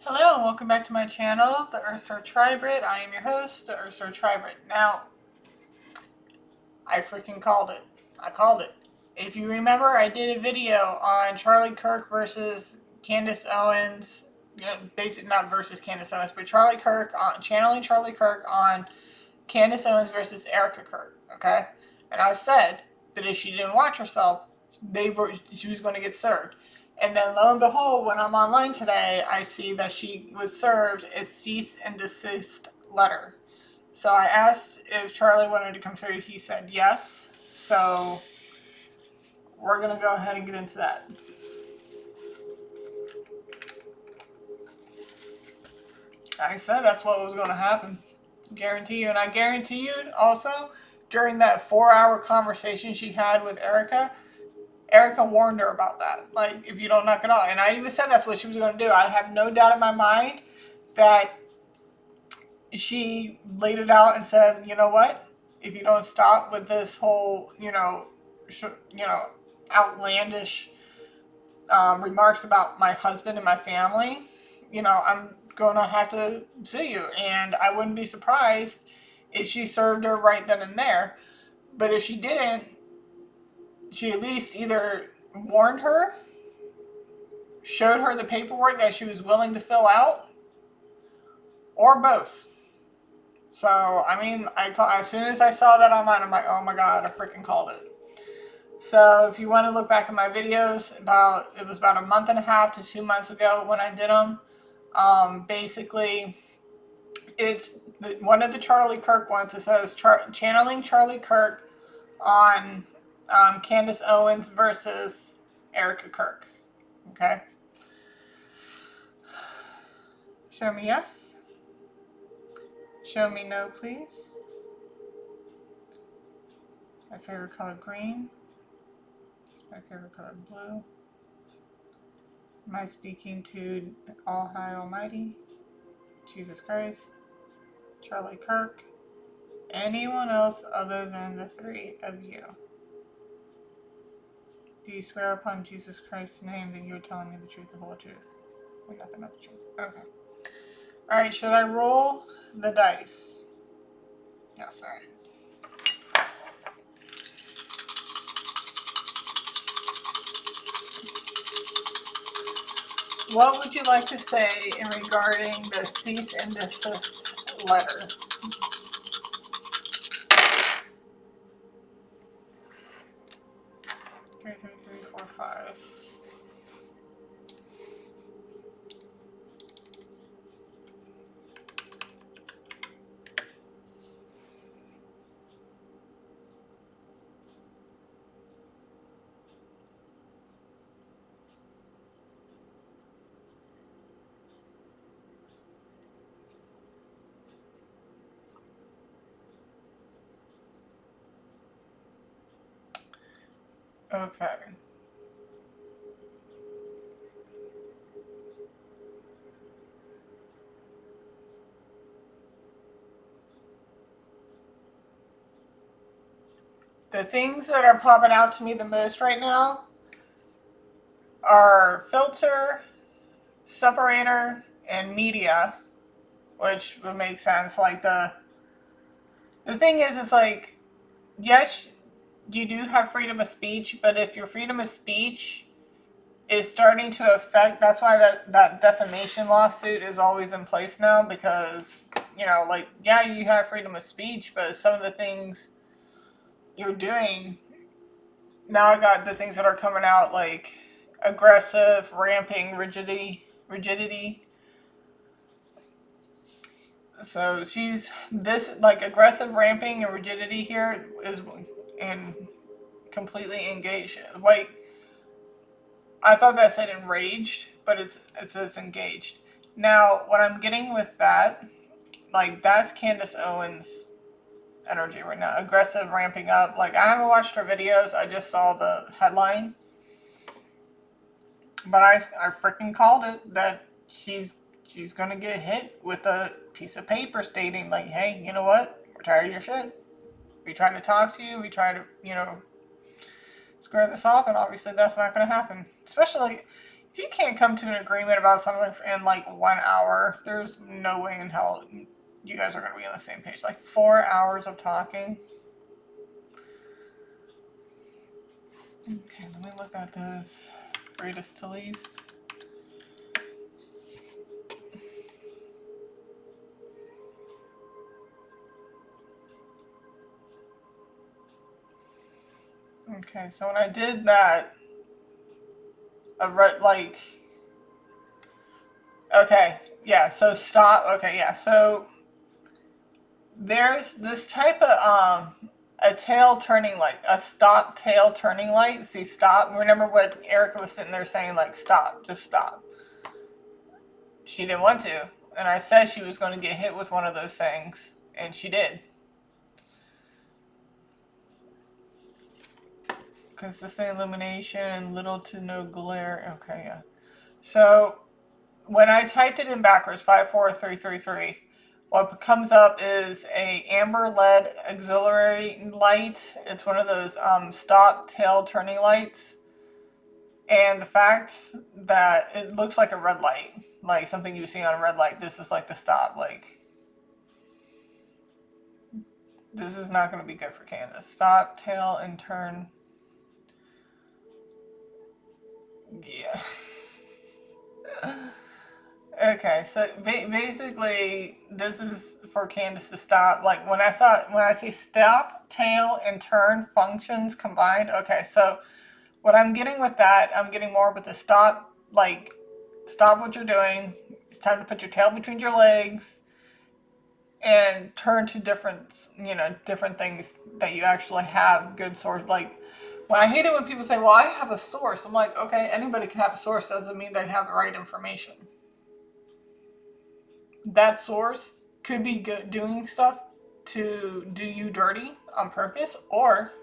Hello and welcome back to my channel, the Earthstar Tribrid. I am your host, the Earthstar Tribrid. Now, I freaking called it. I called it. If you remember, I did a video on Charlie Kirk versus Candace Owens. Basically not versus Candace Owens, but Charlie Kirk on channeling Charlie Kirk on Candace Owens versus Erica Kirk. Okay, and I said that if she didn't watch herself, she was going to get served. And then lo and behold, when I'm online today, I see that she was served a cease and desist letter. So I asked if Charlie wanted to come through. He said yes. So we're going to go ahead and get into that. I said that's what was going to happen. Guarantee you. And I guarantee you also, during that 4-hour conversation she had with Erica warned her about that. Like, if you don't knock it off. And I even said that's what she was going to do. I have no doubt in my mind that she laid it out and said, you know what? If you don't stop with this whole, outlandish remarks about my husband and my family, I'm going to have to sue you. And I wouldn't be surprised if she served her right then and there. But if she didn't, she at least either warned her, showed her the paperwork that she was willing to fill out, or both. So, I mean, as soon as I saw that online, I'm like, oh my god, I freaking called it. So, if you want to look back at my videos, it was about a month and a half to 2 months ago when I did them. Basically, it's one of the Charlie Kirk ones. It says channeling Charlie Kirk on Candace Owens versus Erica Kirk. Okay. Show me yes. Show me no, please. My favorite color, green. It's my favorite color, blue. Am I speaking to All High Almighty, Jesus Christ, Charlie Kirk, anyone else other than the three of you? Do you swear upon Jesus Christ's name that you're telling me the truth, the whole truth, and nothing but the truth? Okay. Alright, should I roll the dice? Yes, alright. What would you like to say in regarding the cease and desist letter? 3, 3, 3, 4, 5. Okay. The things that are popping out to me the most right now are filter, separator, and media, which would make sense. Like the thing is, it's like, yes, you do have freedom of speech, but if your freedom of speech is starting to affect, that's why that defamation lawsuit is always in place now, because, like, yeah, you have freedom of speech, but some of the things you're doing, now I got the things that are coming out, like aggressive, ramping, rigidity. So she's this, like, aggressive ramping and rigidity here is and completely engaged. Like, I thought that said enraged, but it says engaged. Now, what I'm getting with that, like, that's Candace Owens energy right now. Aggressive, ramping up. Like, I haven't watched her videos. I just saw the headline. But I freaking called it that she's gonna get hit with a piece of paper stating, like, hey, you know what? We're tired of your shit. We tried to talk to you. We tried to, square this off, and obviously that's not going to happen. Especially If you can't come to an agreement about something in like 1 hour, there's no way in hell you guys are going to be on the same page. Like 4 hours of talking. Okay, let me look at this. Greatest to least. Okay, so when I did that, I read like, okay, yeah, so stop, okay, yeah, so there's this type of, a tail turning light, a stop tail turning light. See, stop, remember what Erica was sitting there saying, like, stop, just stop. She didn't want to, and I said she was going to get hit with one of those things, and she did. Consistent illumination and little to no glare. Okay, yeah. So when I typed it in backwards, 54333, what comes up is a amber LED auxiliary light. It's one of those stop tail turning lights. And the fact that it looks like a red light, like something you see on a red light, this is like the stop. Like, this is not going to be good for Candace. Stop, tail, and turn. Yeah. Okay, so basically, this is for Candace to stop. Like when I see stop, tail, and turn functions combined. Okay, so what I'm getting with that, I'm getting more with the stop. Like, stop what you're doing. It's time to put your tail between your legs and turn to different, different things that you actually have good source. Like, when I hate it when people say, "Well, I have a source." I'm like, okay, anybody can have a source. Doesn't mean they have the right information. That source could be doing stuff to do you dirty on purpose, or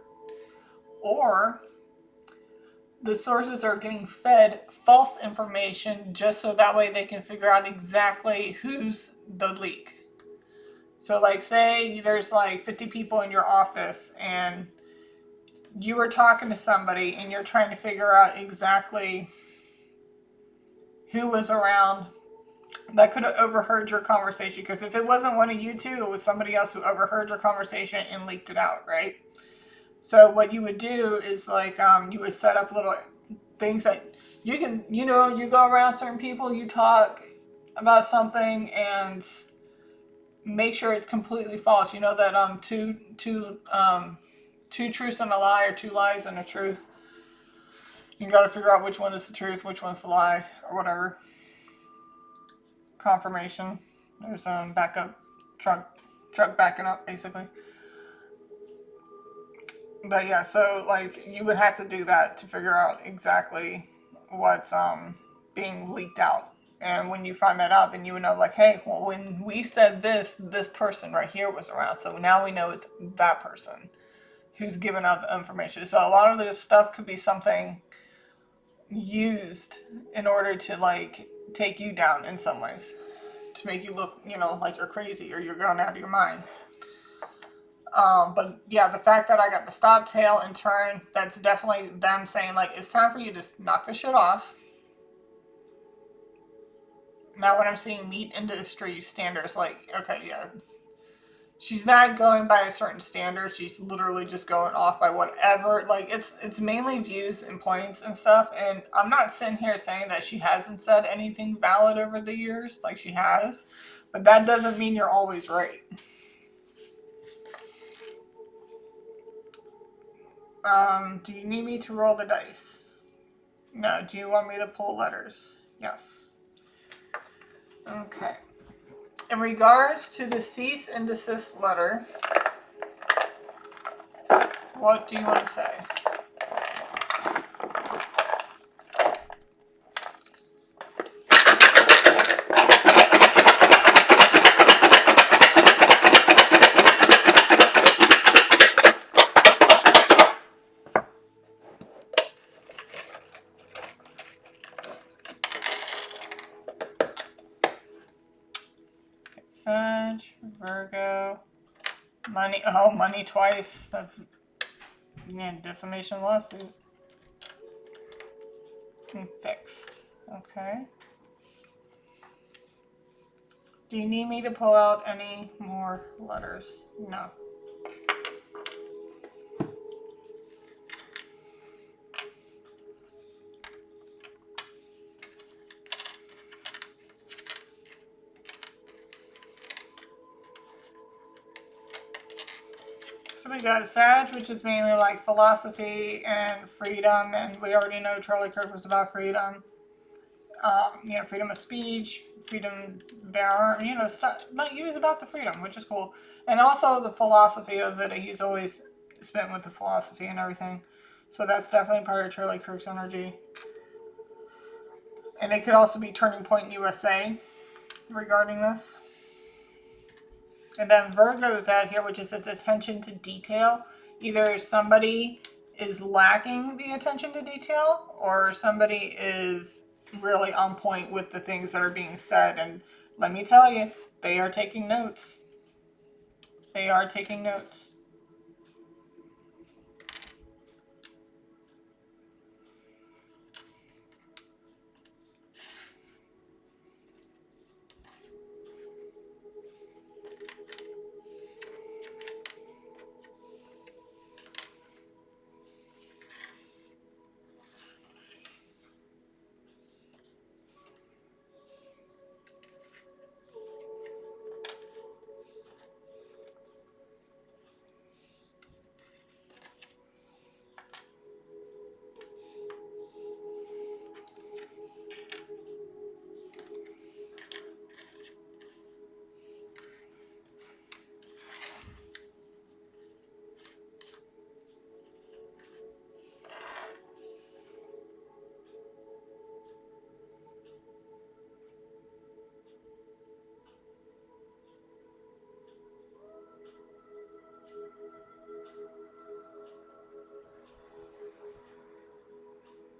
the sources are getting fed false information just so that way they can figure out exactly who's the leak. So like say there's like 50 people in your office and you were talking to somebody and you're trying to figure out exactly who was around that could have overheard your conversation, because if it wasn't one of you two, it was somebody else who overheard your conversation and leaked it out, right? So what you would do is like you would set up little things that you can, you go around certain people, you talk about something and make sure it's completely false. You know that two truths and a lie, or two lies and a truth. You got to figure out which one is the truth, which one's the lie, or whatever. Confirmation. There's backup truck backing up basically. But yeah, so like you would have to do that to figure out exactly what's being leaked out. And when you find that out, then you would know, like, hey, well, when we said this person right here was around. So now we know it's that person who's giving out the information. So a lot of this stuff could be something used in order to like take you down in some ways, to make you look, like you're crazy or you're going out of your mind. But yeah, the fact that I got the stop, tail, and turn, that's definitely them saying, like, it's time for you to knock the shit off. Now when I'm seeing meet industry standards, like, okay, yeah, she's not going by a certain standard. She's literally just going off by whatever. Like, it's mainly views and points and stuff. And I'm not sitting here saying that she hasn't said anything valid over the years. Like, she has. But that doesn't mean you're always right. Do you need me to roll the dice? No. Do you want me to pull letters? Yes. Okay. In regards to the cease and desist letter, what do you want to say? Sag, Virgo, money. Oh, money twice. That's, yeah, defamation lawsuit. And fixed. Okay. Do you need me to pull out any more letters? No. So we got Sag, which is mainly like philosophy and freedom, and we already know Charlie Kirk was about freedom. Freedom of speech, freedom bearer, stuff. Like, he was about the freedom, which is cool. And also the philosophy of it. He's always spent with the philosophy and everything. So that's definitely part of Charlie Kirk's energy. And it could also be Turning Point USA regarding this. And then Virgo's out here, which is its attention to detail. Either somebody is lacking the attention to detail, or somebody is really on point with the things that are being said. And let me tell you, they are taking notes. They are taking notes.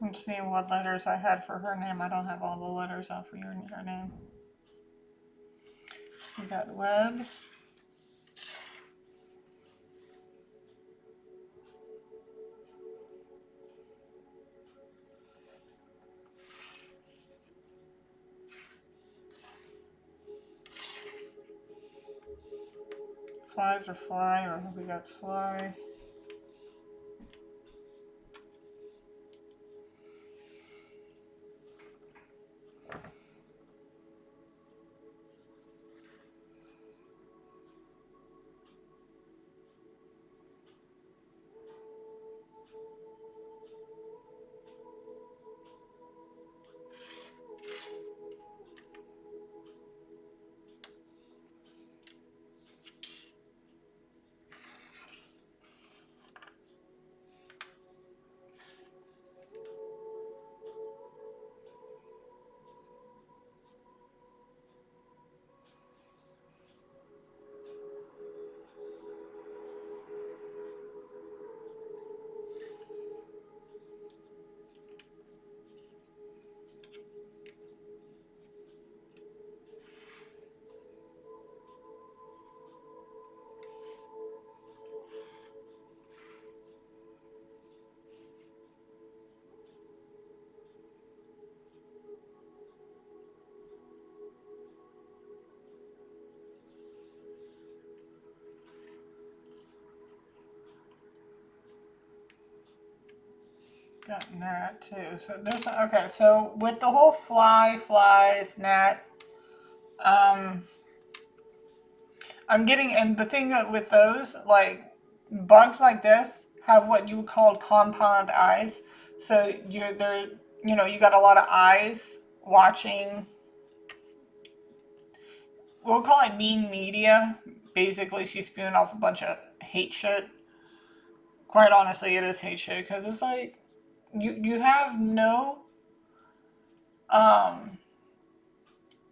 I'm seeing what letters I had for her name. I don't have all the letters out for her name. We got Web. Flies or Fly, or we got Sly. Got Nat too. So there's okay. So with the whole flies, Nat, I'm getting, and the thing that with those, like bugs like this have what you would call compound eyes. So you got a lot of eyes watching. We'll call it mean media. Basically, she's spewing off a bunch of hate shit. Quite honestly, it is hate shit because it's like you have no um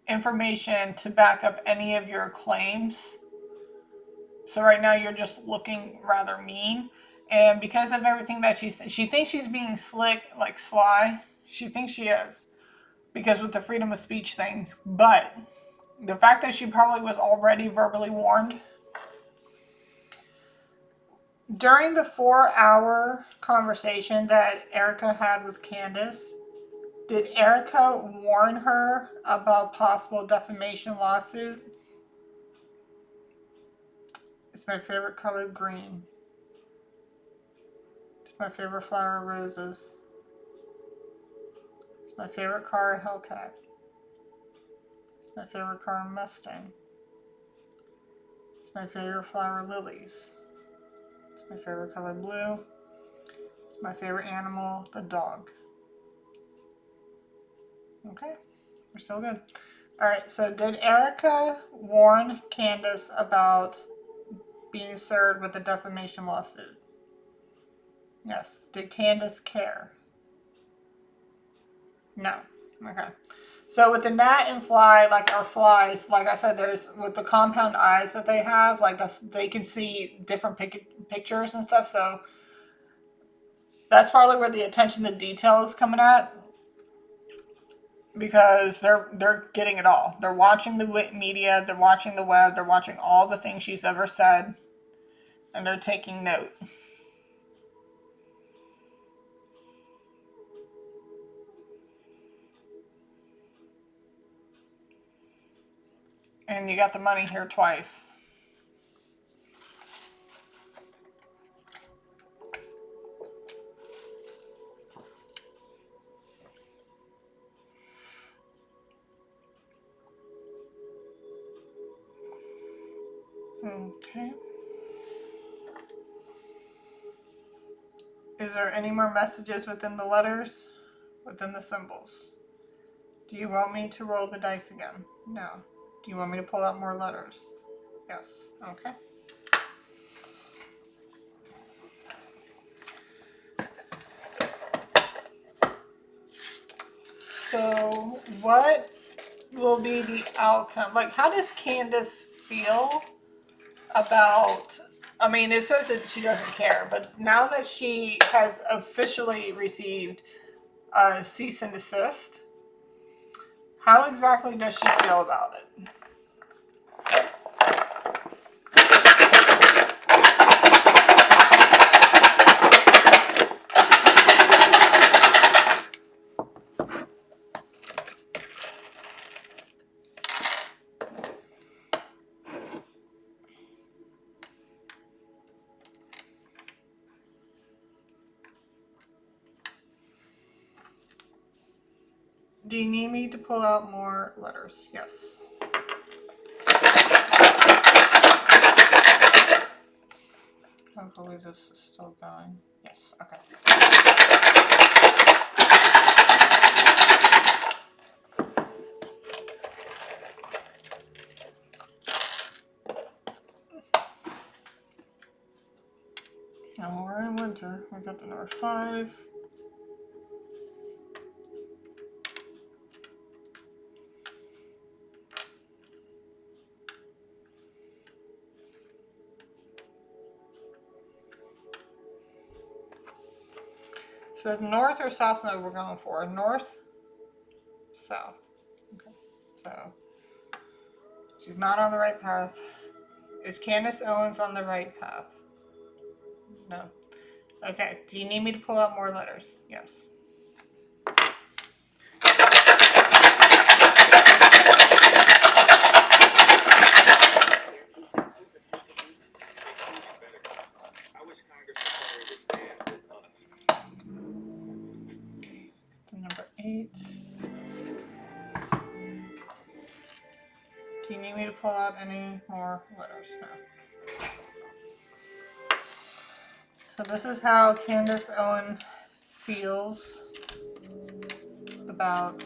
information to back up any of your claims. So right now you're just looking rather mean. And because of everything that she thinks she's being slick, like sly. She thinks she is. Because with the freedom of speech thing. But the fact that she probably was already verbally warned. During the 4-hour conversation that Erica had with Candace, Did Erica warn her about possible defamation lawsuit? It's my favorite color, green. It's my favorite flower, roses. It's my favorite car, a Hellcat. It's my favorite car, a Mustang. It's my favorite flower, lilies. It's my favorite color, blue. It's my favorite animal, the dog. Okay, we're still good. Alright, so did Erica warn Candace about being served with a defamation lawsuit? Yes. Did Candace care? No. Okay. So with the gnat and fly, like our flies, like I said, there's with the compound eyes that they have, like they can see different pictures and stuff. So that's probably where the attention to detail is coming at, because they're getting it all. They're watching the media, they're watching the web, they're watching all the things she's ever said, and they're taking note. And you got the money here twice. Okay. Is there any more messages within the letters? Within the symbols? Do you want me to roll the dice again? No. Do you want me to pull out more letters? Yes. Okay. So, what will be the outcome? Like, how does Candace feel about, I mean, it says that she doesn't care, but now that she has officially received a cease and desist, how exactly does she feel about it? Do you need me to pull out more letters? Yes. Hopefully this is still going. Yes, okay. Now we're in winter. We got the number 5. So north or south node we're going for? North, south. Okay. So she's not on the right path. Is Candace Owens on the right path? No. Okay. Do you need me to pull out more letters? Yes. Number 8. Do you need me to pull out any more letters? No. So this is how Candace Owen feels about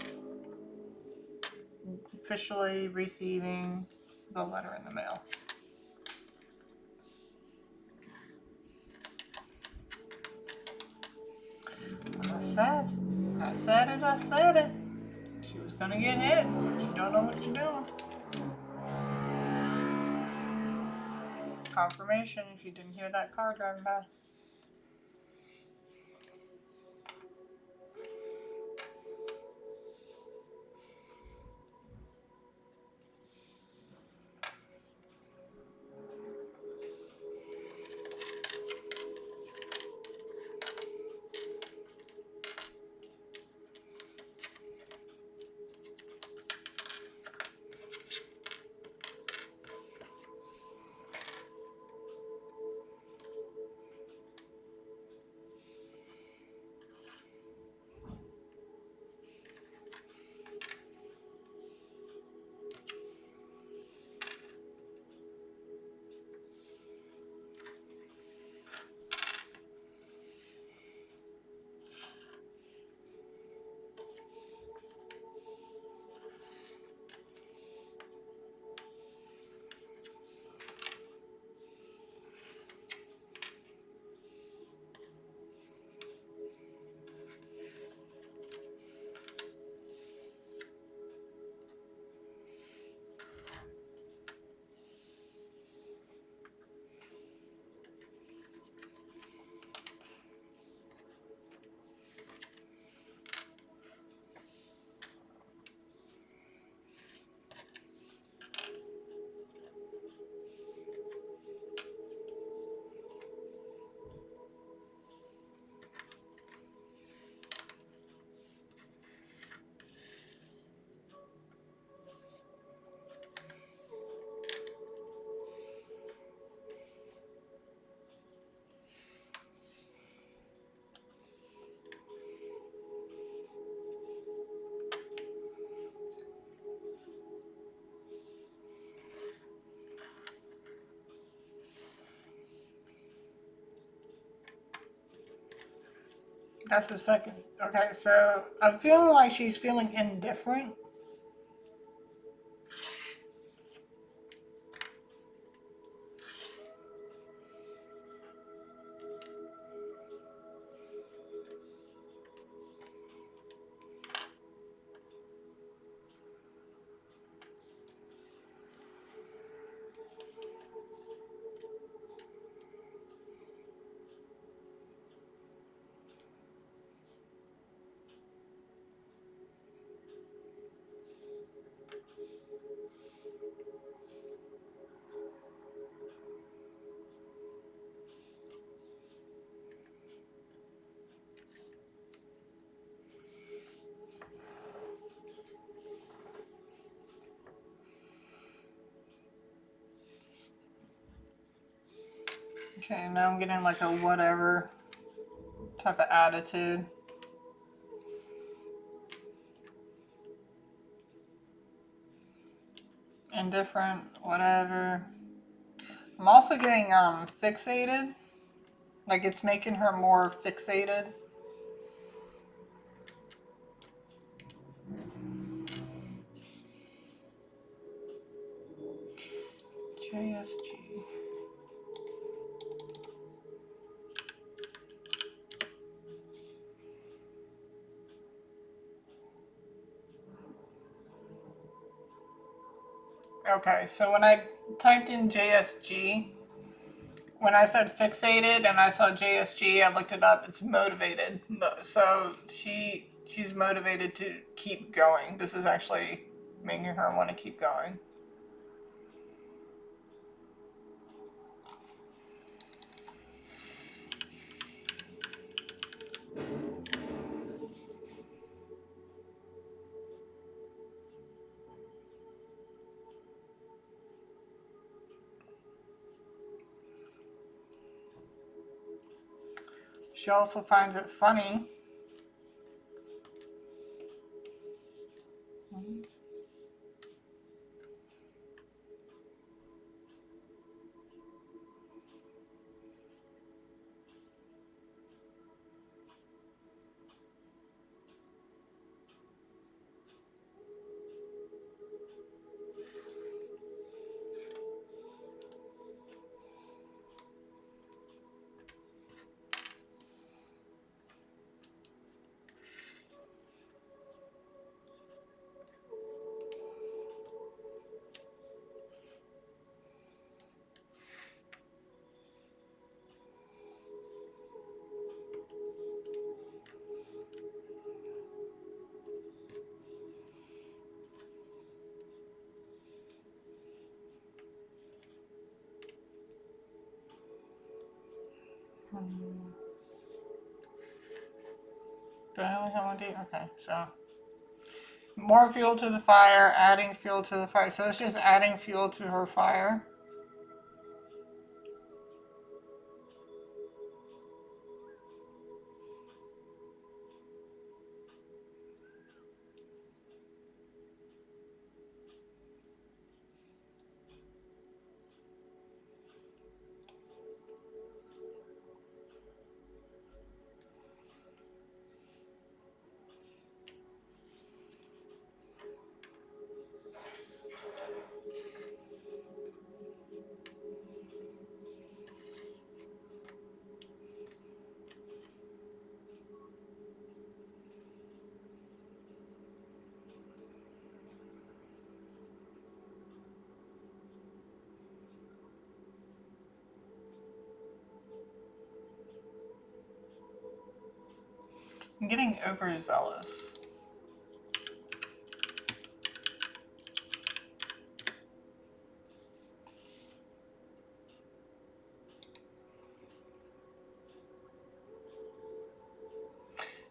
officially receiving the letter in the mail. I said it. She was gonna get hit. She don't know what you're doing. Confirmation if you didn't hear that car driving by. That's the second. Okay, so I'm feeling like she's feeling indifferent. Okay, now I'm getting like a whatever type of attitude. Indifferent, whatever. I'm also getting fixated. Like it's making her more fixated. JSG. Okay, so when I typed in JSG, when I said fixated and I saw JSG, I looked it up. It's motivated. So she's motivated to keep going. This is actually making her want to keep going. She also finds it funny. Do I only have one D? Okay, so more fuel to the fire, adding fuel to the fire. So it's just adding fuel to her fire. I'm getting overzealous.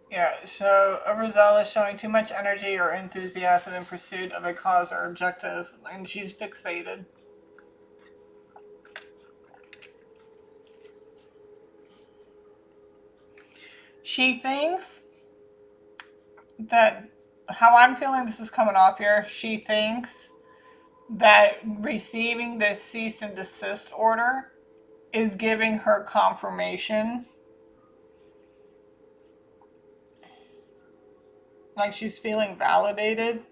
Yeah, so overzealous, showing too much energy or enthusiasm in pursuit of a cause or objective, and she's fixated. She thinks that, how I'm feeling this is coming off here, she thinks that receiving the cease and desist order is giving her confirmation Like she's feeling validated.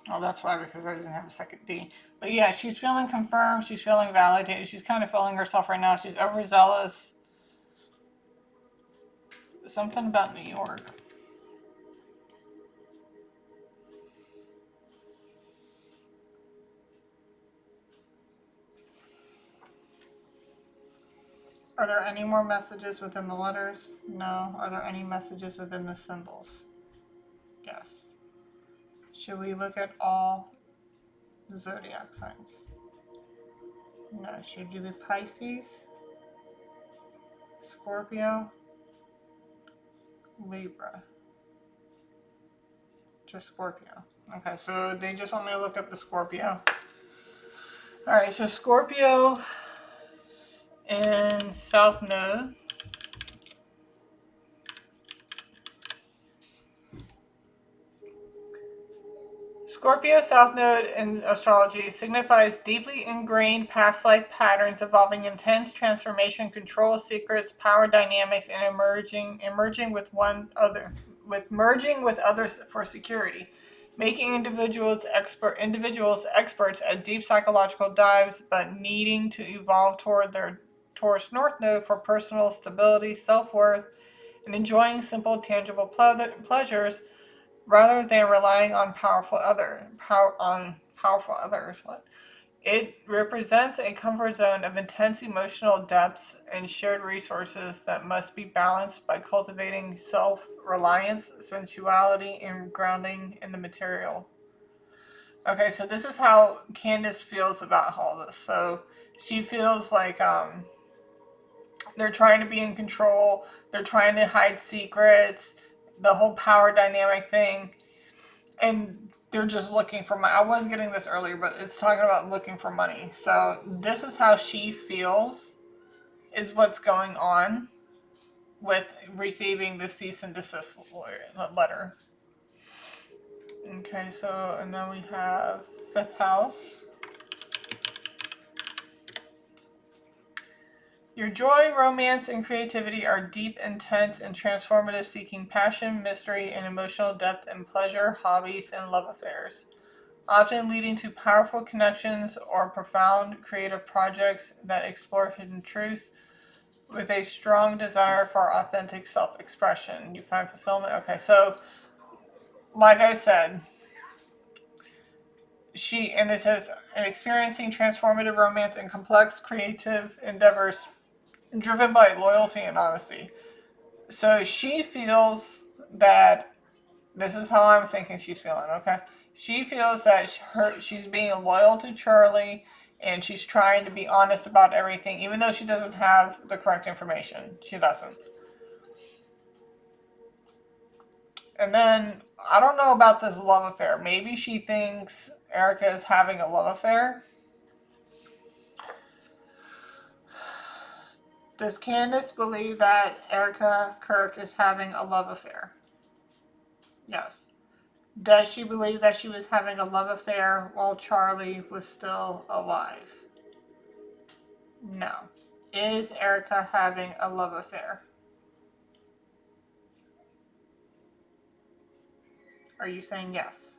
Oh, that's why, because I didn't have a second D. But yeah, she's feeling confirmed. She's feeling validated. She's kind of feeling herself right now. She's overzealous. Something about New York. Are there any more messages within the letters? No. Are there any messages within the symbols? Yes. Should we look at all the zodiac signs? No. Should you be Pisces, Scorpio, Libra? Just Scorpio. Okay, so they just want me to look up the Scorpio. Alright, so Scorpio and South Node. Scorpio South Node in astrology signifies deeply ingrained past life patterns involving intense transformation, control, secrets, power dynamics, and emerging with merging with others for security, making individuals experts at deep psychological dives, but needing to evolve toward their Taurus North Node for personal stability, self worth, and enjoying simple, tangible pleasures rather than relying on powerful others. What? It represents a comfort zone of intense emotional depths and shared resources that must be balanced by cultivating self-reliance, sensuality, and grounding in the material. Okay, so this is how Candace feels about all this. So she feels like they're trying to be in control, they're trying to hide secrets, the whole power dynamic thing, and they're just looking for money. I was getting this earlier, but it's talking about looking for money. So this is how she feels is what's going on with receiving the cease and desist letter. Okay, so and then we have fifth house. Your joy, romance, and creativity are deep, intense, and transformative, seeking passion, mystery, and emotional depth in pleasure, hobbies, and love affairs, often leading to powerful connections or profound creative projects that explore hidden truths with a strong desire for authentic self-expression. You find fulfillment. Okay, so like I said, it says, experiencing transformative romance and complex creative endeavors driven by loyalty and honesty. So she feels that this is how I'm thinking she's feeling, okay? She feels that she's being loyal to Charlie and she's trying to be honest about everything, even though she doesn't have the correct information. She doesn't. And then, I don't know about this love affair. Maybe she thinks Erica is having a love affair. Does Candace believe that Erica Kirk is having a love affair? Yes. Does she believe that she was having a love affair while Charlie was still alive? No. Is Erica having a love affair? Are you saying yes?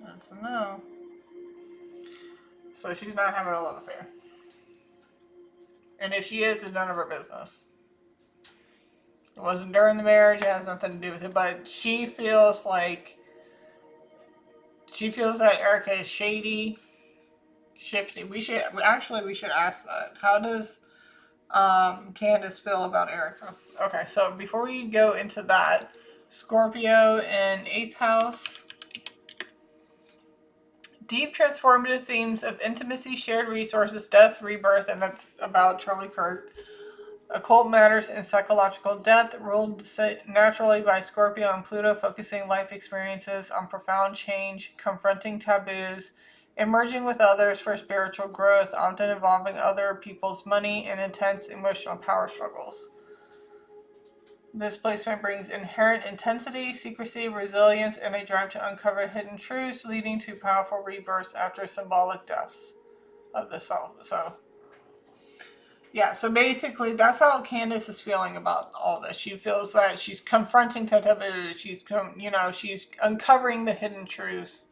That's a no. So she's not having a love affair. And if she is, it's none of her business. It wasn't during the marriage, it has nothing to do with it. But she feels that Erica is shady, shifty. We should ask that. How does Candace feel about Erica? Okay, so before we go into that, Scorpio in 8th house. Deep transformative themes of intimacy, shared resources, death, rebirth, and that's about Charlie Kirk. Occult matters and psychological depth, ruled naturally by Scorpio and Pluto, focusing life experiences on profound change, confronting taboos, emerging with others for spiritual growth, often involving other people's money and intense emotional power struggles. This placement brings inherent intensity, secrecy, resilience, and a drive to uncover hidden truths, leading to powerful rebirths after symbolic deaths of the self. So, yeah, so basically that's how Candace is feeling about all this. She feels that she's confronting the taboos. She's uncovering the hidden truths.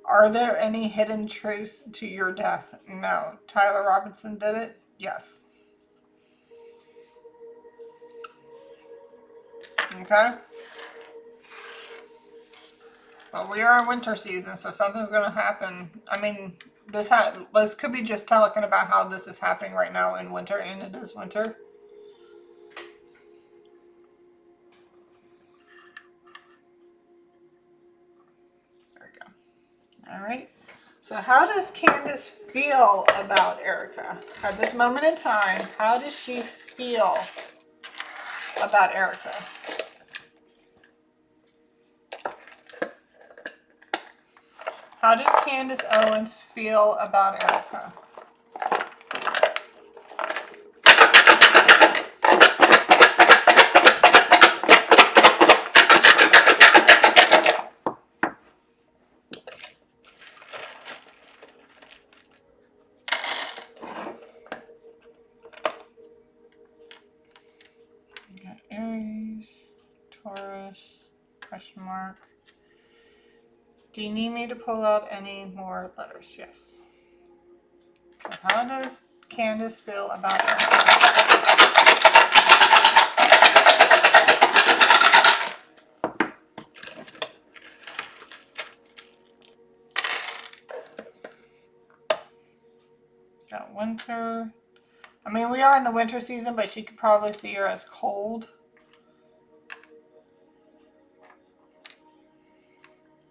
Are there any hidden truths to your death? No. Tyler Robinson did it? Yes. Okay. But we are in winter season, so something's going to happen. I mean, this could be just talking about how this is happening right now in winter, and it is winter. There we go. All right. So how does Candace feel about Erica? At this moment in time, how does she feel about Erica? How does Candace Owens feel about Erica? We got Aries, Taurus, question mark. Do you need me to pull out any more letters? Yes. So how does Candace feel about Erica? Got winter. I mean, we are in the winter season, but she could probably see her as cold.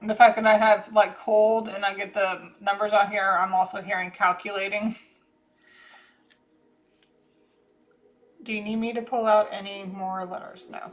And the fact that I have like cold and I get the numbers on here, I'm also hearing calculating. Do you need me to pull out any more letters? No.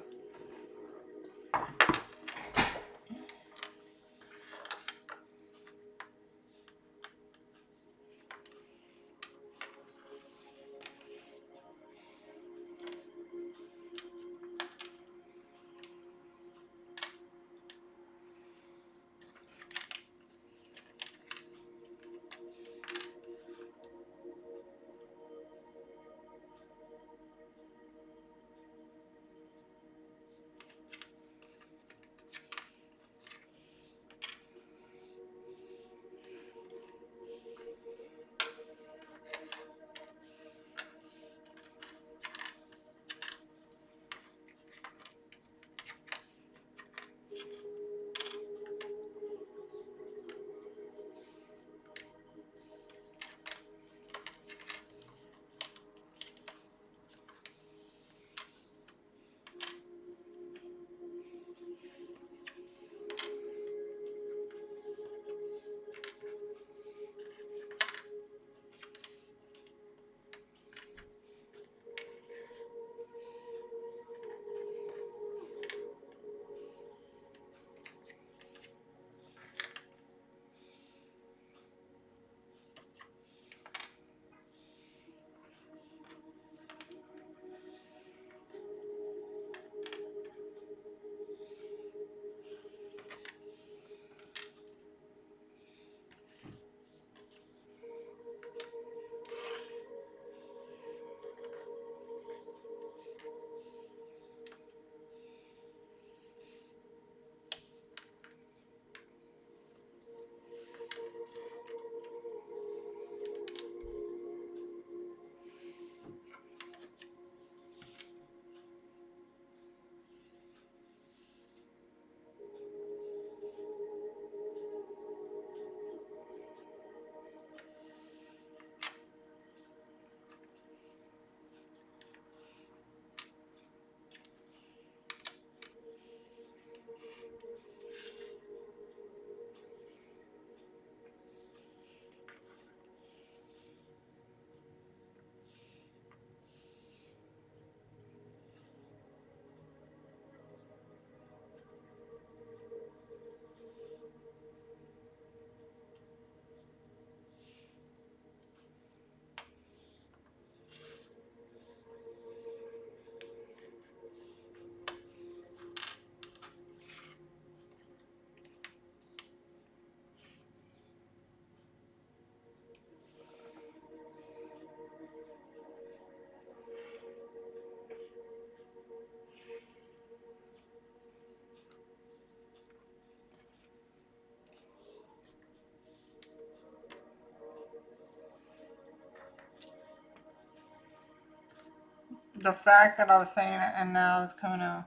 The fact that I was saying it and now it's coming out.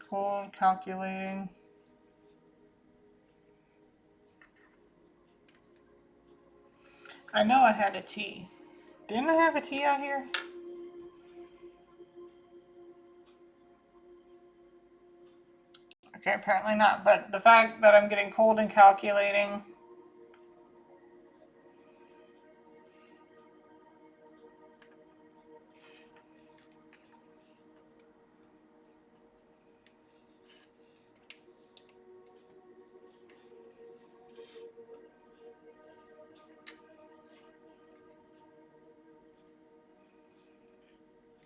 Cold, calculating. I know I had a T. Didn't I have a T out here? Okay, apparently not. But the fact that I'm getting cold and calculating.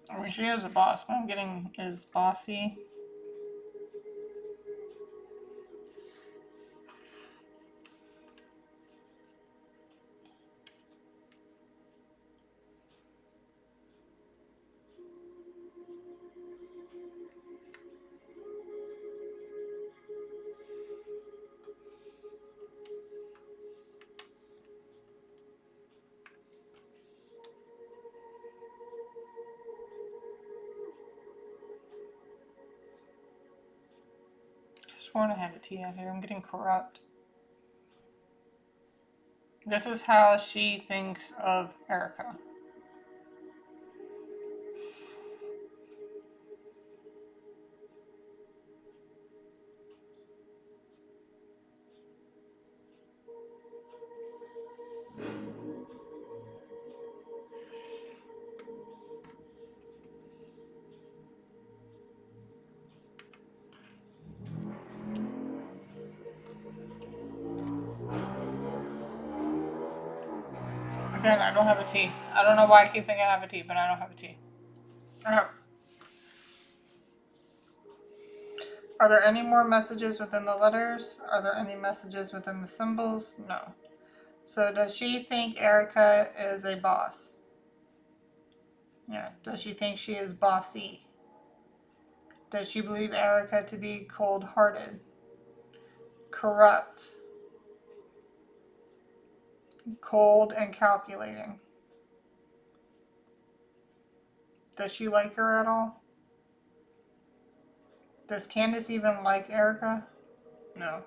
I mean, she is a boss. What I'm getting is bossy. I sworn I had a T out here. I'm getting corrupt. This is how she thinks of Erica. Again, I don't have a T. I don't know why I keep thinking I have a T, but I don't have a T. Okay. Are there any more messages within the letters? Are there any messages within the symbols? No. So does she think Erica is a boss? Yeah. Does she think she is bossy? Does she believe Erica to be cold-hearted? Corrupt? Cold and calculating? Does she like her at all? Does Candace even like Erica? No.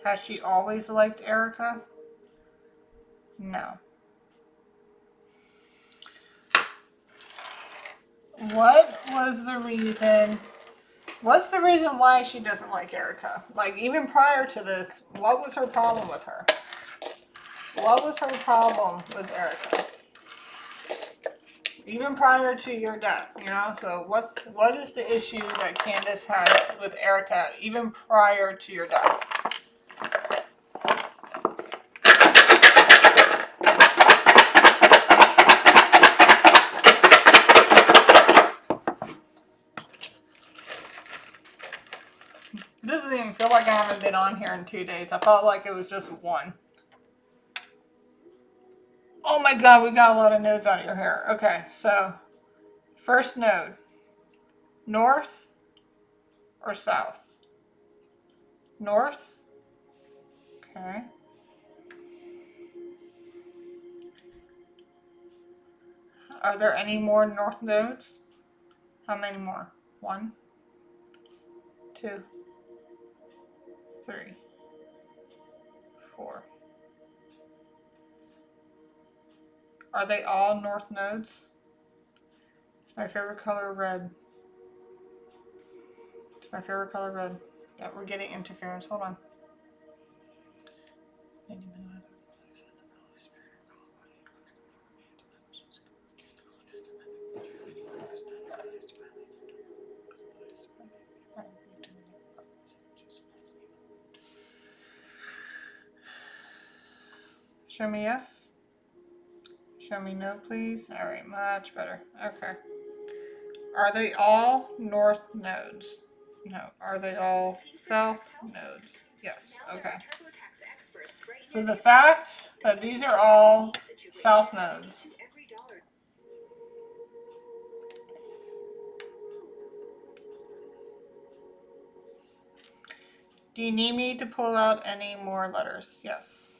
Has she always liked Erica? No. What was the reason? What's the reason why she doesn't like Erica? Like, even prior to this, what was her problem with her? What was her problem with Erica? Even prior to your death, you know? So what is the issue that Candace has with Erica even prior to your death? It doesn't even feel like I haven't been on here in 2 days. I felt like it was just one. Oh my god, we got a lot of nodes out of your hair. Okay, so first node. North or south? North? Okay. Are there any more north nodes? How many more? 1, 2, 3, 4. Are they all north nodes? It's my favorite color, red. It's my favorite color, red. Yeah, we're getting interference. Hold on. Show me yes. Show me no, please. All right, much better. Okay. Are they all north nodes? No. Are they all south nodes? Yes. Okay. So the fact that these are all south nodes Do you need me to pull out any more letters? Yes.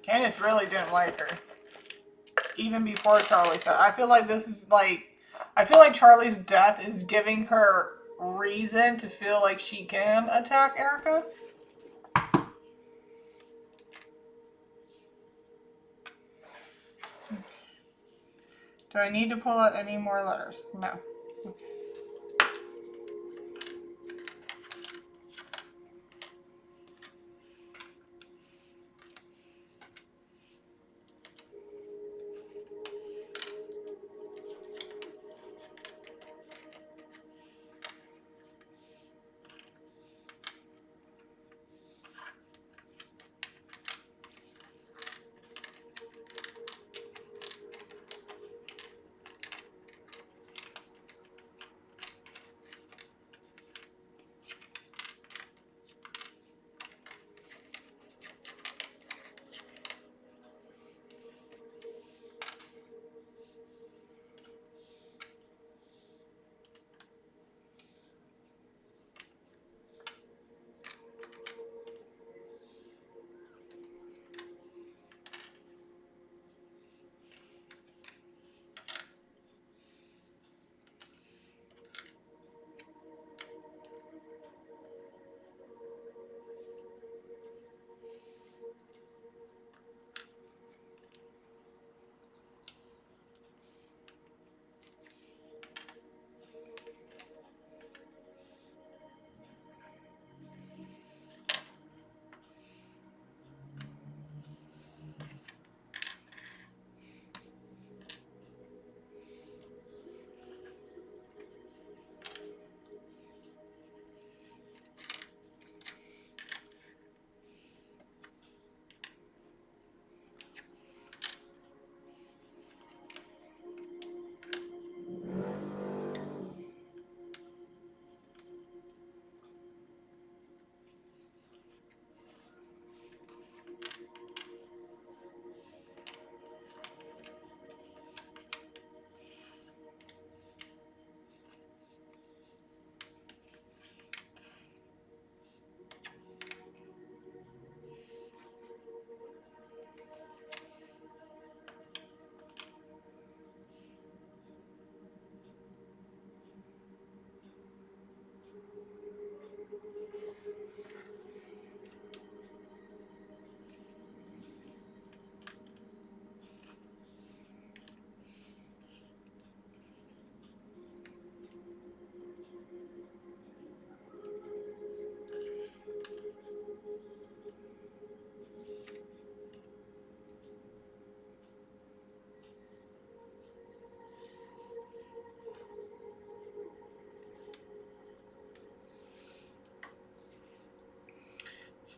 Candace really didn't like her. Even before Charlie said, I feel like this is like, I feel like Charlie's death is giving her reason to feel like she can attack Erica. Do I need to pull out any more letters? No.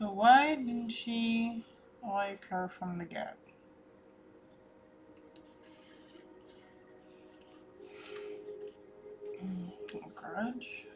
So why didn't she like her from the get? Grudge?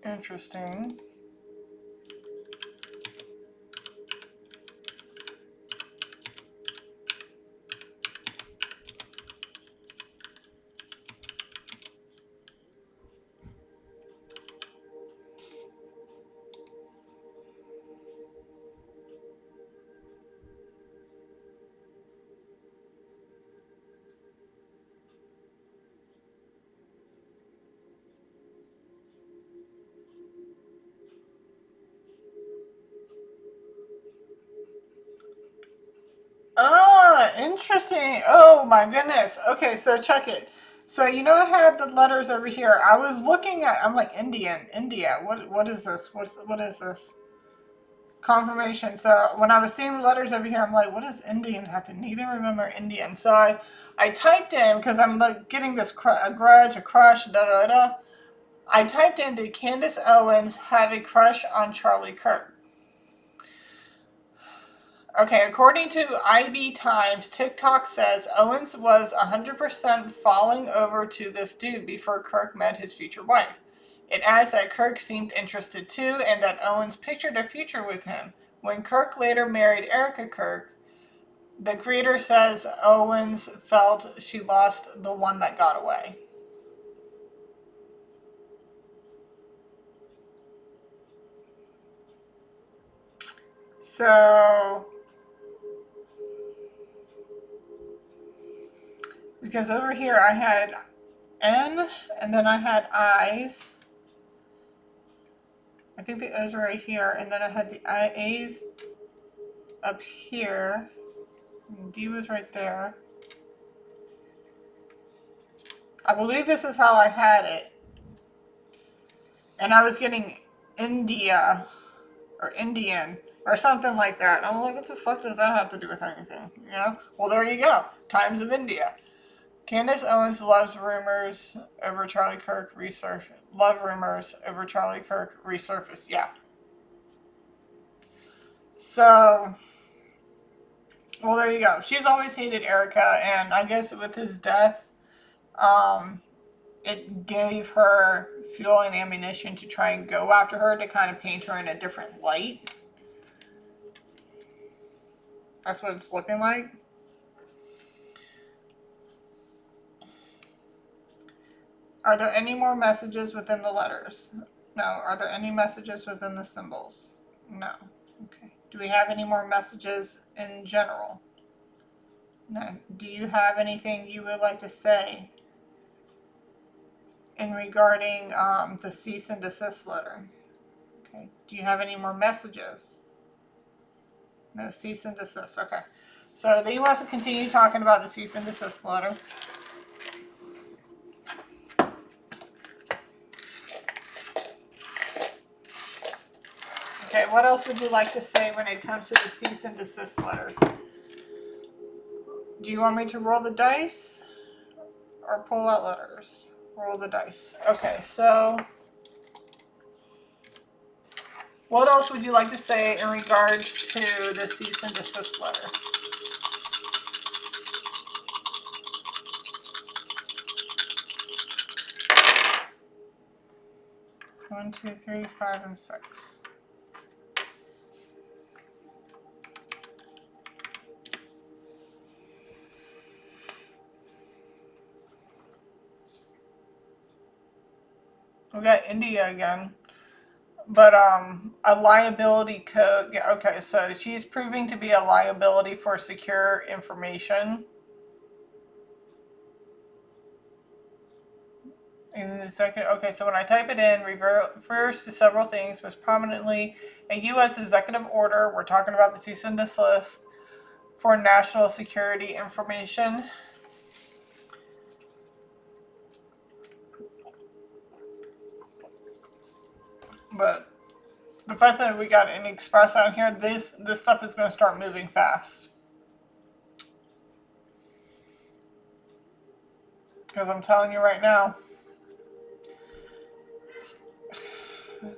Interesting. Ah, interesting. Oh my goodness. Okay, so check it. So you know I had the letters over here. I was looking at. I'm like Indian, India. What is this? What is this? Confirmation. So when I was seeing the letters over here, I'm like, what does Indian have to? Neither remember Indian. So I typed in because I'm like getting this a grudge, a crush, da da da. I typed in, did Candace Owens have a crush on Charlie Kirk? Okay, according to IB Times, TikTok says Owens was 100% falling over to this dude before Kirk met his future wife. It adds that Kirk seemed interested too and that Owens pictured a future with him. When Kirk later married Erica Kirk, the creator says Owens felt she lost the one that got away. So, because over here I had N and then I had I's. I think the O's are right here, and then I had the A's up here. And D was right there. I believe this is how I had it. And I was getting India or Indian or something like that. I'm like, what the fuck does that have to do with anything? You know? Well, there you go. Times of India. Candace Owens loves rumors over Charlie Kirk resurface. Love rumors over Charlie Kirk resurface. Yeah. So, well, there you go. She's always hated Erica, and I guess with his death, um, it gave her fuel and ammunition to try and go after her to kind of paint her in a different light. That's what it's looking like. Are there any more messages within the letters? No. Are there any messages within the symbols? No. Okay. Do we have any more messages in general? No. Do you have anything you would like to say in regarding the cease and desist letter? Okay. Do you have any more messages? No, cease and desist. Okay. So then he wants to continue talking about the cease and desist letter. Okay, what else would you like to say when it comes to the cease and desist letter? Do you want me to roll the dice or pull out letters? Roll the dice. Okay, so what else would you like to say in regards to the cease and desist letter? 1, 2, 3, 5, and 6. We got India again. But a liability code. Yeah, okay, so she's proving to be a liability for secure information. In the second, okay, so when I type it in, refers to several things, most prominently a U.S. executive order. We're talking about the cease and desist for national security information. But the fact that we got an express out here, this stuff is going to start moving fast. Because I'm telling you right now,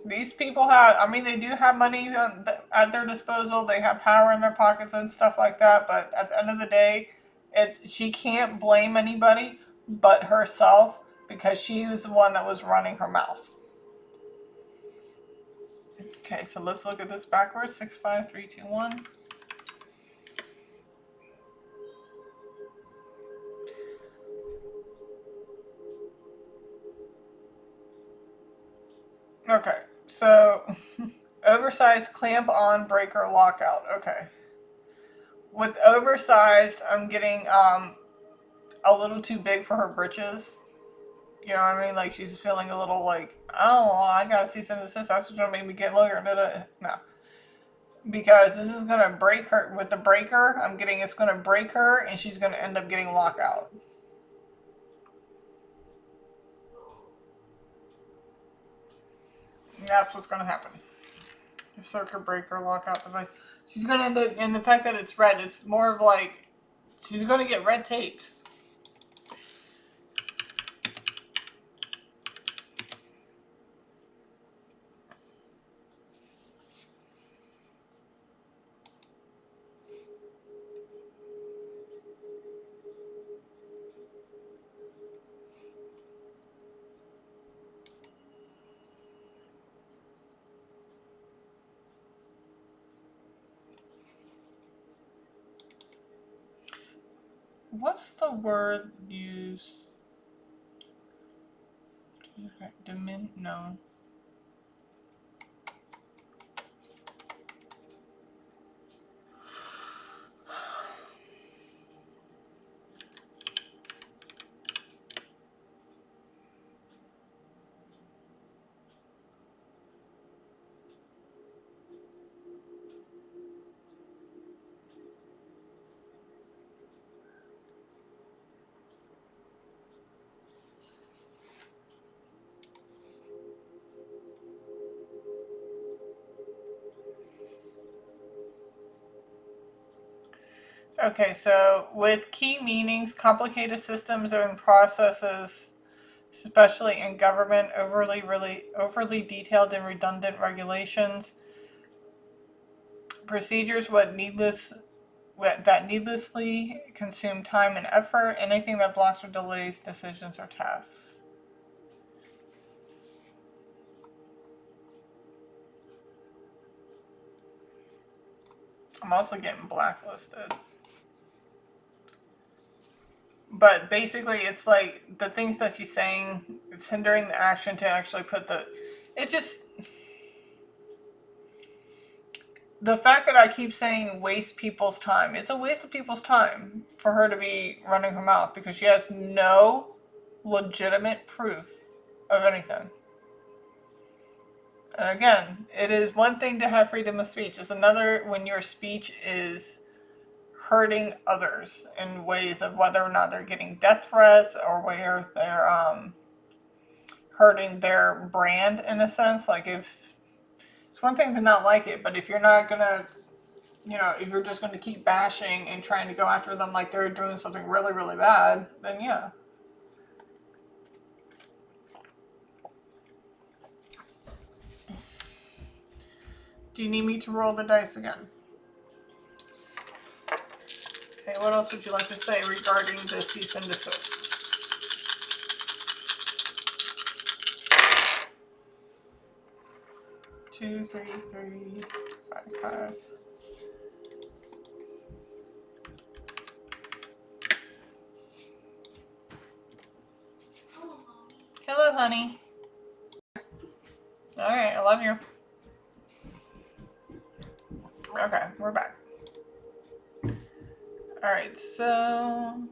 these people have, I mean, they do have money at their disposal. They have power in their pockets and stuff like that. But at the end of the day, she can't blame anybody but herself because she was the one that was running her mouth. Okay, so let's look at this backwards. 6, 5, 3, 2, 1. Okay, so oversized clamp on breaker lockout. Okay. With oversized, I'm getting a little too big for her britches. You know what I mean? Like she's feeling a little like, oh, well, I gotta cease and desist. That's what's gonna make me get lower. No, because this is gonna break her. With the breaker, I'm getting it's gonna break her, and she's gonna end up getting lockout. And that's what's gonna happen. Circuit breaker lockout device. She's gonna end up, and the fact that it's red, it's more of like she's gonna get red taped. What's the word used? No. Okay, so with key meanings, complicated systems and processes, especially in government, overly detailed and redundant regulations, procedures that needlessly consume time and effort, anything that blocks or delays decisions or tasks. I'm also getting blacklisted. But basically, it's like the things that she's saying, it's hindering the action to actually put the. It just. The fact that I keep saying waste people's time, it's a waste of people's time for her to be running her mouth because she has no legitimate proof of anything. And again, it is one thing to have freedom of speech. It's another when your speech is hurting others in ways of whether or not they're getting death threats or where they're hurting their brand in a sense. Like if it's one thing to not like it, but if you're not gonna, if you're just gonna keep bashing and trying to go after them like they're doing something really, really bad, then yeah. Do you need me to roll the dice again? Okay, what else would you like to say regarding the cease and desist? 2, 3, 3, 5, 5. Hello, honey. Alright, I love you. Okay, we're back. Alright, so...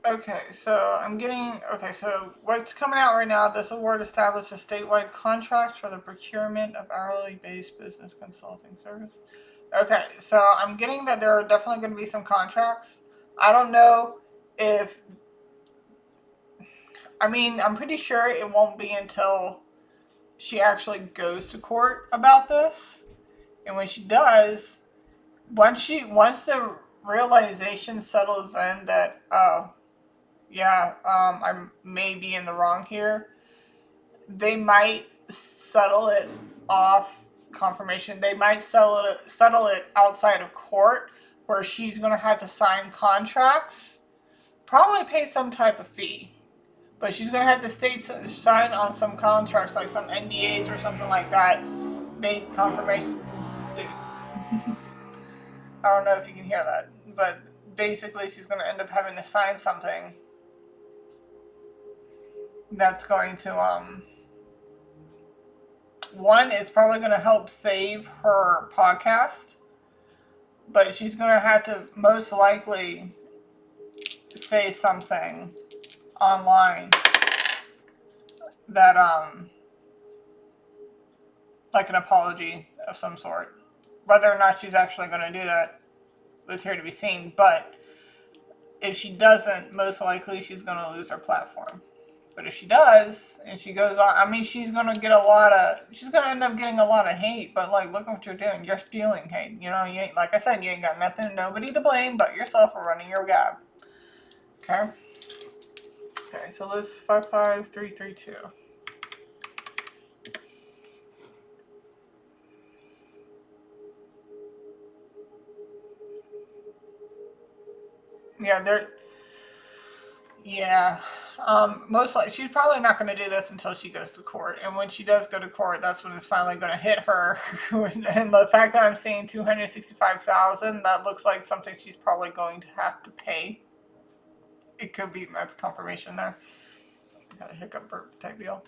Okay, so what's coming out right now, this award establishes statewide contracts for the procurement of hourly-based business consulting service. Okay, so I'm getting that there are definitely going to be some contracts. I don't know if, I'm pretty sure it won't be until she actually goes to court about this. And when she does, once the realization settles in that, oh, yeah, I may be in the wrong here, they might settle it off confirmation. They might settle it outside of court, where she's going to have to sign contracts, probably pay some type of fee. But she's going to have to sign on some contracts, like some NDAs or something like that. Make confirmation. I don't know if you can hear that. But basically, she's going to end up having to sign something that's going to, one, is probably going to help save her podcast. But she's going to have to most likely say something online that, like an apology of some sort. Whether or not she's actually going to do that is here to be seen. But if she doesn't, most likely she's going to lose her platform. But if she does, and she goes on, I mean, she's going to end up getting a lot of hate. But, like, look at what you're doing. You're spewing hate. You know, you ain't, like I said, you ain't got nobody to blame but yourself for running your gab. Okay? Okay, so let's 55332. Yeah. Most likely, she's probably not going to do this until she goes to court. And when she does go to court, that's when it's finally going to hit her. And the fact that I'm seeing $265,000, that looks like something she's probably going to have to pay. It could be, that's confirmation there. Got a hiccup burp type deal.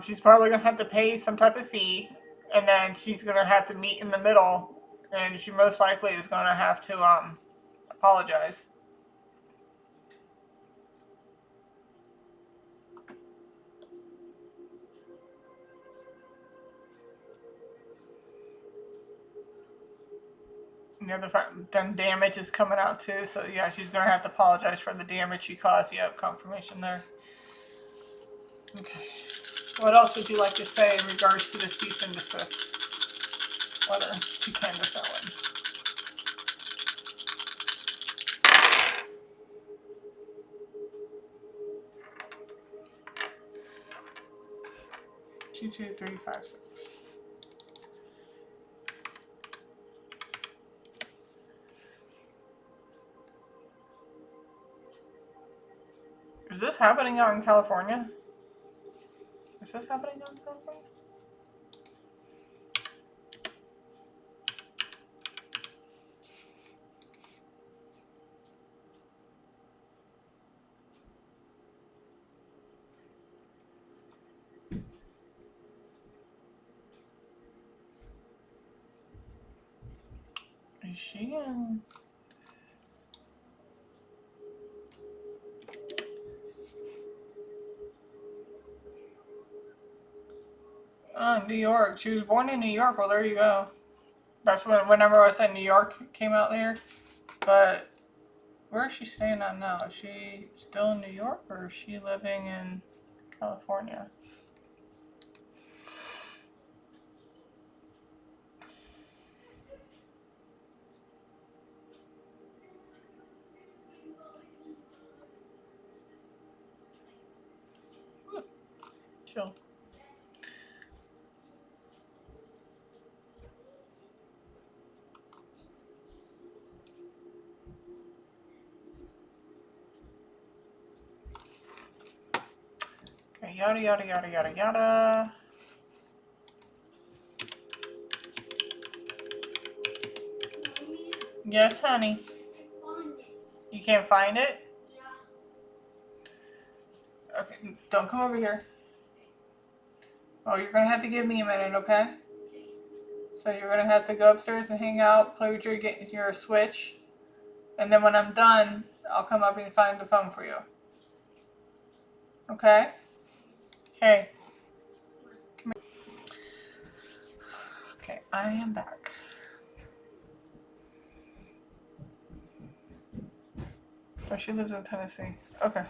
She's probably going to have to pay some type of fee. And then she's going to have to meet in the middle. And she most likely is going to have to apologize. The fact then damage is coming out too, so yeah, she's gonna have to apologize for the damage she caused. Yep, confirmation there. Okay. What else would you like to say in regards to the cease and desist letter to Candace Owens? 22356. Is this happening out in California? Is this happening out in California? Is she in? Oh, New York. She was born in New York. Well, there you go. That's whenever I said New York came out there. But where is she staying at now? Is she still in New York or is she living in California? Chill. Okay, yada yada yada yada yada. Yes, honey. You can't find it? Okay, don't come over here. Oh, you're gonna have to give me a minute, okay? So you're gonna have to go upstairs and hang out, play with your Switch, and then when I'm done, I'll come up and find the phone for you. Okay? Hey. Okay, I am back. Oh, she lives in Tennessee. Okay.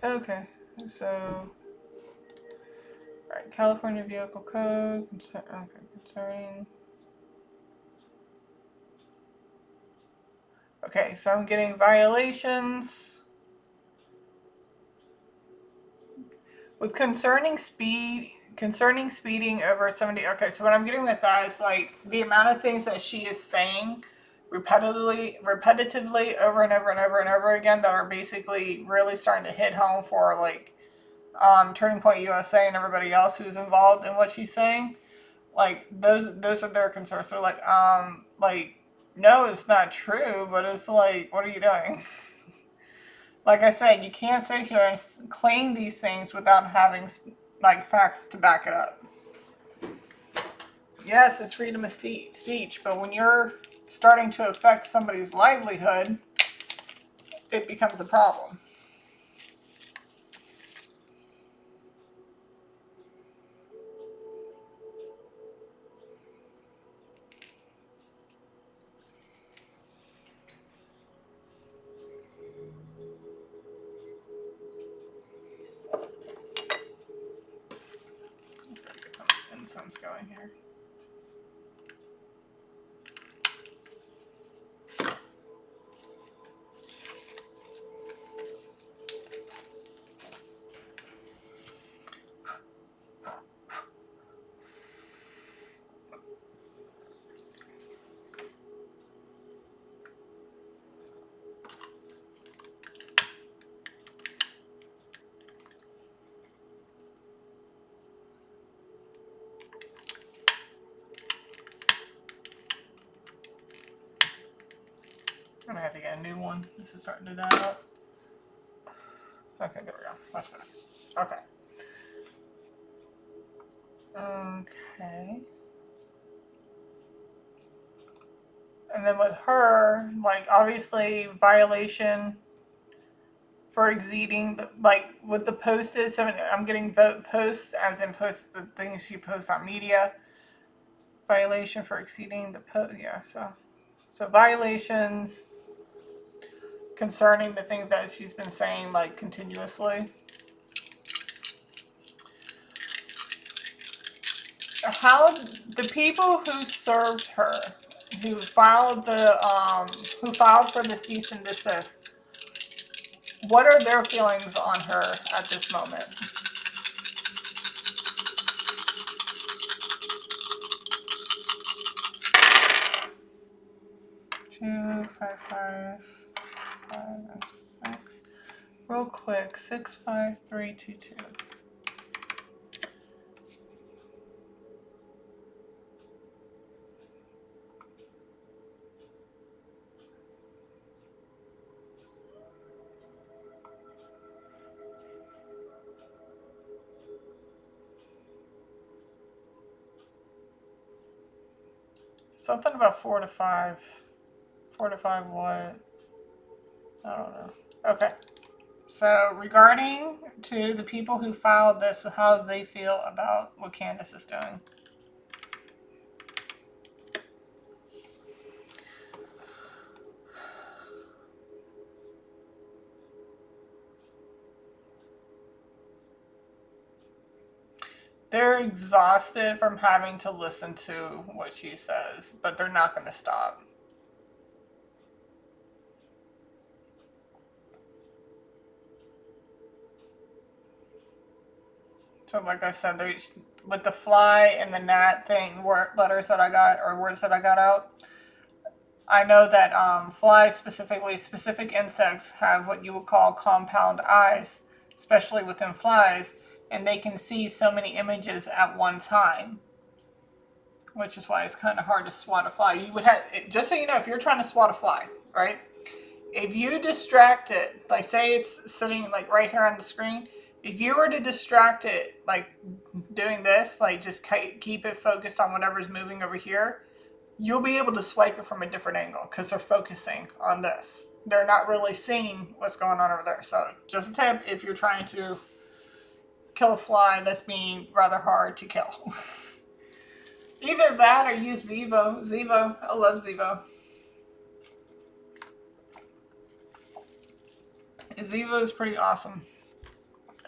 Okay, so... Alright, California Vehicle Code, concerning... Okay, so I'm getting violations. With concerning speed, Concerning speeding over 70. Okay, so what I'm getting with that is like the amount of things that she is saying repetitively over and over and over and over again that are basically really starting to hit home for like Turning Point USA and everybody else who's involved in what she's saying. Like those are their concerns. They're like no, it's not true, but it's like, what are you doing? Like I said, you can't sit here and claim these things without having like facts to back it up. Yes, it's freedom of speech, but when you're starting to affect somebody's livelihood, it becomes a problem. Get some incense going here. I'm gonna have to get a new one. This is starting to die out. Okay, there we go. Much better. Okay. Okay. And then with her, like obviously violation for exceeding the, like with the posted. So I'm getting vote posts as in post the things you post on media. Violation for exceeding the post. Yeah. So violations concerning the things that she's been saying like continuously. How the people who served her, who filed for the cease and desist, what are their feelings on her at this moment? 2, 5, 5, 5, and 6. Real quick, 6, 5, 3, 2, 2. Something about 4 to 5. 4 to 5 what? I don't know. Okay. So regarding to the people who filed this, how they feel about what Candace is doing. They're exhausted from having to listen to what she says, but they're not going to stop. So like I said, with the fly and the gnat thing, letters that I got or words that I got out, I know that flies specifically, specific insects have what you would call compound eyes, especially within flies, and they can see so many images at one time, which is why it's kind of hard to swat a fly. You would have, just so you know, if you're trying to swat a fly, right? If you distract it, like say it's sitting like right here on the screen, if you were to distract it, like doing this, like just keep it focused on whatever's moving over here, you'll be able to swipe it from a different angle because they're focusing on this. They're not really seeing what's going on over there. So just a tip, if you're trying to kill a fly that's being rather hard to kill. Either that or use Vivo. Zevo. I love Zevo. Zevo is pretty awesome.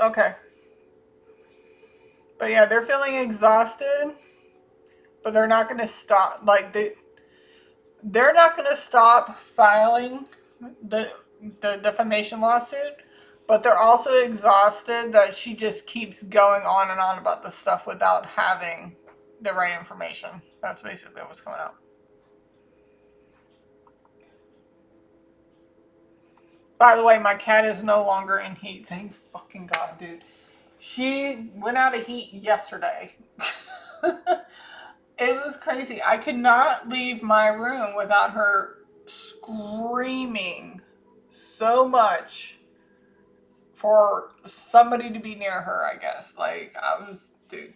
Okay. But yeah, they're feeling exhausted, but they're not going to stop. Like they're not going to stop filing the defamation lawsuit, But they're also exhausted that she just keeps going on and on about this stuff without having the right information. That's basically what's coming out. By the way, my cat is no longer in heat. Thank fucking God, dude. She went out of heat yesterday. It was crazy. I could not leave my room without her screaming so much for somebody to be near her, I guess. Like, dude.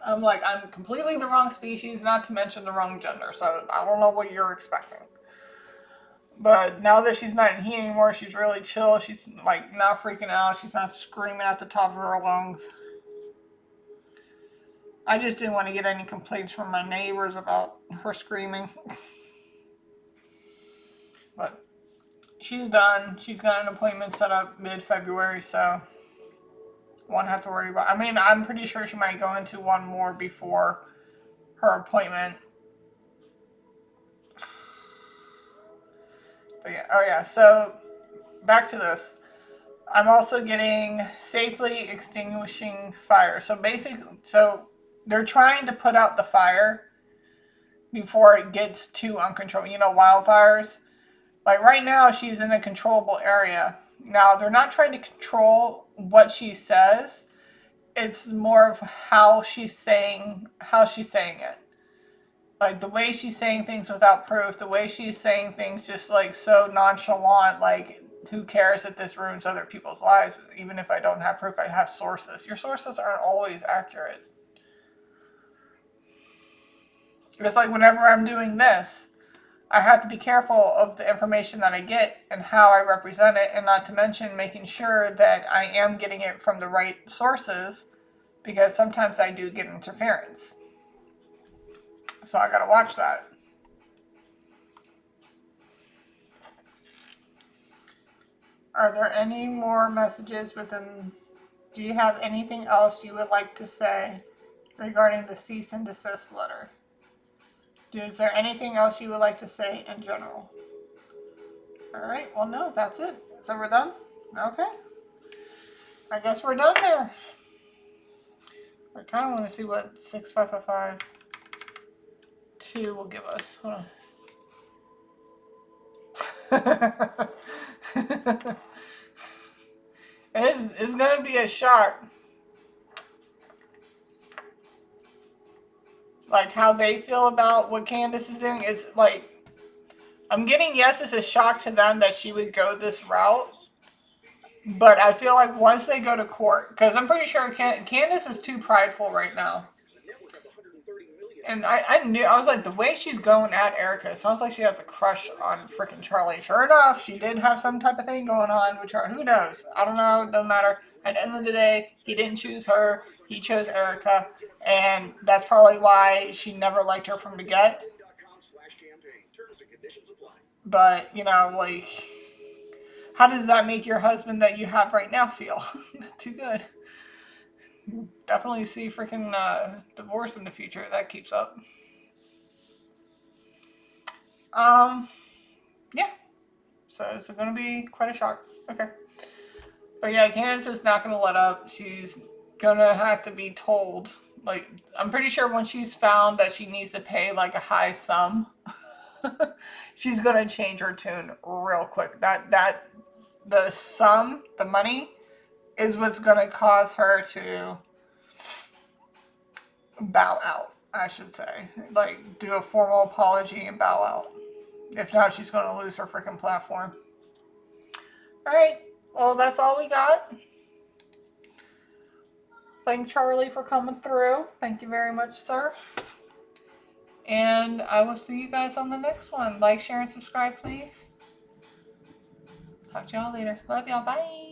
I'm like, I'm completely the wrong species, not to mention the wrong gender. So I don't know what you're expecting. But now that she's not in heat anymore, she's really chill. She's like not freaking out. She's not screaming at the top of her lungs. I just didn't want to get any complaints from my neighbors about her screaming. But she's done. She's got an appointment set up mid-February, so won't have to worry about. I mean, I'm pretty sure she might go into one more before her appointment. But yeah, oh yeah, so back to this. I'm also getting safely extinguishing fire. So basically, they're trying to put out the fire before it gets too uncontrollable. You know, wildfires. Like right now, she's in a controllable area. Now they're not trying to control what she says. It's more of how she's saying it. Like the way she's saying things without proof, the way she's saying things just like so nonchalant, like who cares if this ruins other people's lives? Even if I don't have proof, I have sources. Your sources aren't always accurate. It's like whenever I'm doing this, I have to be careful of the information that I get and how I represent it, and not to mention making sure that I am getting it from the right sources, because sometimes I do get interference. So I gotta watch that. Are there any more messages within? Do you have anything else you would like to say regarding the cease and desist letter? Is there anything else you would like to say in general? Alright, well no, that's it. So we're done? Okay. I guess we're done there. I kind of want to see what 65552 will give us. Hold on. It's going to be a shock. Like how they feel about what Candace is doing. It's like, I'm getting, yes, it's a shock to them that she would go this route. But I feel like once they go to court, because I'm pretty sure Candace is too prideful right now. And I knew, I was like, the way she's going at Erica, it sounds like she has a crush on freaking Charlie. Sure enough, she did have some type of thing going on with Charlie. Who knows? I don't know. It doesn't matter. At the end of the day, he didn't choose her. He chose Erica. And that's probably why she never liked her from the get. But, you know, like, how does that make your husband that you have right now feel? Not too good. Definitely see freaking divorce in the future. That keeps up. Yeah. So it's going to be quite a shock. Okay. But yeah, Candace is not going to let up. She's going to have to be told. Like, I'm pretty sure when she's found that she needs to pay like a high sum, she's going to change her tune real quick. The sum, the money, is what's going to cause her to bow out, I should say. Like, do a formal apology and bow out. If not, she's going to lose her freaking platform. Alright, well, that's all we got. Thank Charlie for coming through. Thank you very much, sir. And I will see you guys on the next one. Like, share, and subscribe, please. Talk to y'all later. Love y'all. Bye.